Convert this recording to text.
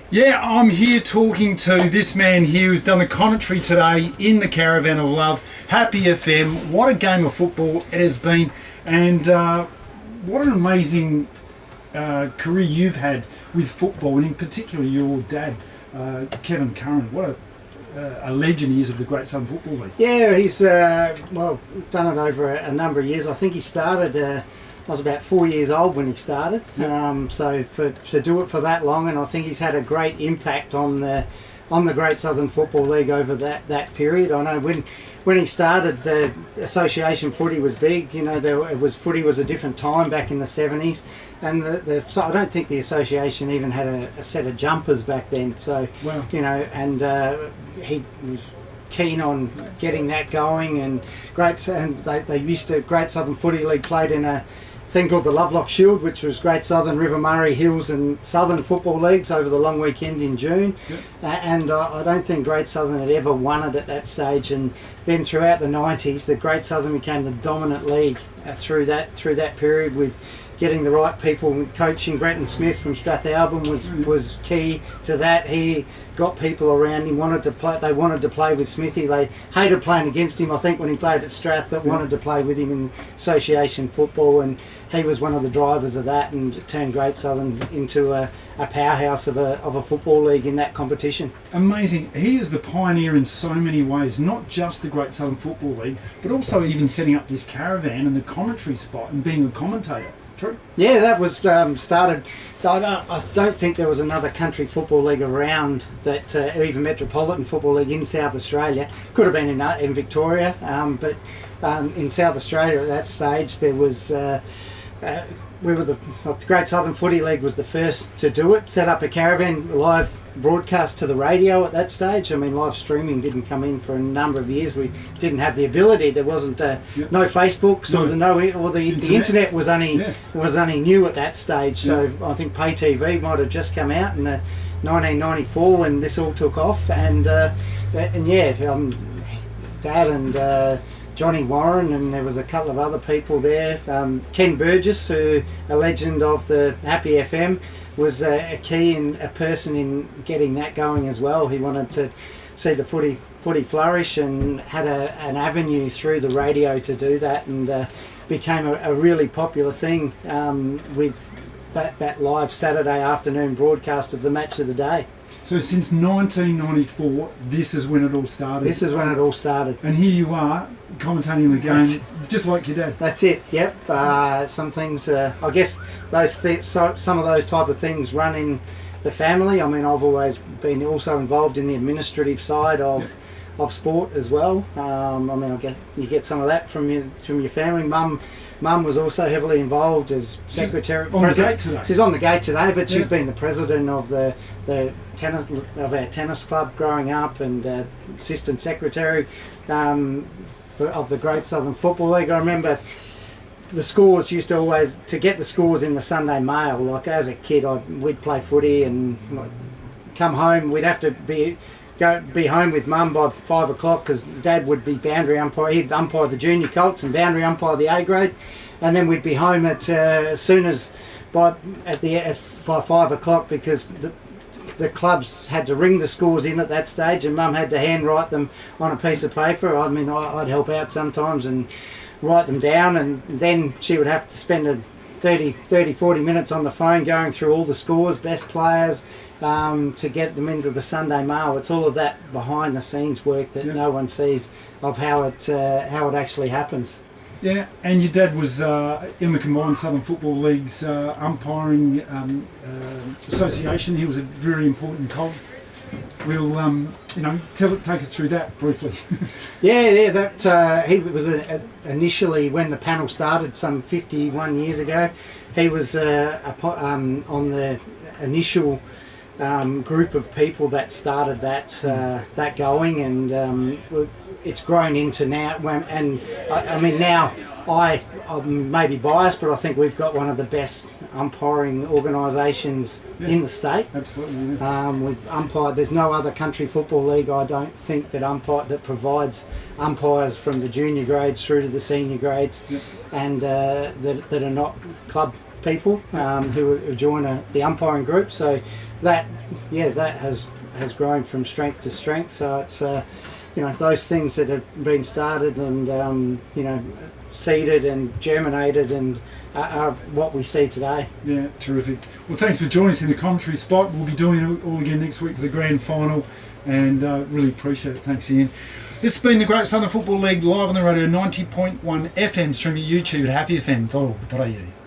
Yeah, I'm here talking to this man here who's done the commentary today in the Caravan of Love, Happy FM. What a game of football it has been, and what an amazing career you've had with football, and in particular your dad, Kevin Curran. What a legend he is of the Great Southern Football League. Yeah, he's done it over a number of years. I think he started. I was about 4 years old when he started, so to do it for that long, and I think he's had a great impact on the Great Southern Football League over that period. I know when he started, the association footy was big. You know, footy was a different time back in the 70s, and so I don't think the association even had a set of jumpers back then. So wow. You know, and he was keen on getting that going, and Great Southern Footy League played in a thing called the Lovelock Shield, which was Great Southern, River Murray, Hills and Southern Football Leagues over the long weekend in June. Yep. And I don't think Great Southern had ever won it at that stage, and then throughout the 90s the Great Southern became the dominant league through that period, with getting the right people with coaching. Brenton Smith from Strathalbyn was key to that. He got people around him, they wanted to play with Smithy. They hated playing against him, I think, when he played at Strath, but wanted to play with him in association football, and he was one of the drivers of that, and it turned Great Southern into a powerhouse of a football league in that competition. Amazing. He is the pioneer in so many ways, not just the Great Southern Football League, but also even setting up this caravan and the commentary spot and being a commentator. True. Yeah, that was started. I don't think there was another country football league around that, even Metropolitan Football League in South Australia. Could have been in Victoria, but in South Australia at that stage there was. The Great Southern Footy League was the first to do it. Set up a caravan, live broadcast to the radio at that stage. I mean, live streaming didn't come in for a number of years. We didn't have the ability. There wasn't no Facebooks or the internet was only new at that stage. So I think pay TV might have just come out in 1994 when this all took off. And Dad and Johnny Warren, and there was a couple of other people there. Ken Burgess, who a legend of the Happy FM, was a person in getting that going as well. He wanted to see the footy flourish, and had an avenue through the radio to do that, and became a really popular thing with that live Saturday afternoon broadcast of the match of the day. So since 1994, this is when it all started. This is when it all started. And here you are, commentating the game, just like your dad. That's it, yep. Some things, I guess some of those type of things run in the family. I mean, I've always been also involved in the administrative side of sport as well. I mean, I guess you get some of that from your family. Mum was also heavily involved as secretary. She's on the gate today. She's on the gate today, but she's been the president of our tennis club growing up, and assistant secretary of the Great Southern Football League. I remember the scores used to always, to get the scores in the Sunday Mail. Like as a kid, we'd play footy and come home. We'd have to be home with Mum by 5 o'clock, because Dad would be boundary umpire. He'd umpire the junior colts and boundary umpire the A grade, and then we'd be home as soon as by 5 o'clock, because the clubs had to ring the scores in at that stage, and Mum had to handwrite them on a piece of paper. I mean, I'd help out sometimes and write them down, and then she would have to spend 40 minutes on the phone going through all the scores, best players, to get them into the Sunday Mail. It's all of that behind the scenes work that no one sees of how it actually happens. Yeah, and your dad was in the combined Southern Football League's umpiring association. He was a very important cog. We'll, take us through that briefly. He was initially, when the panel started some 51 years ago, he was on the initial group of people that started that going, and it's grown into now. And I mean, now I may be biased, but I think we've got one of the best umpiring organisations in the state. Absolutely. With umpire, there's no other country football league, I don't think, that provides umpires from the junior grades through to the senior grades, and that are not club people who join the umpiring group. So that has grown from strength to strength. So it's those things that have been started and seeded and germinated and are what we see today. Yeah, terrific. Well, thanks for joining us in the commentary spot. We'll be doing it all again next week for the grand final, and really appreciate it. Thanks, Ian. This has been the Great Southern Football League live on the radio, 90.1 FM, streaming at YouTube at happyfm.org.au.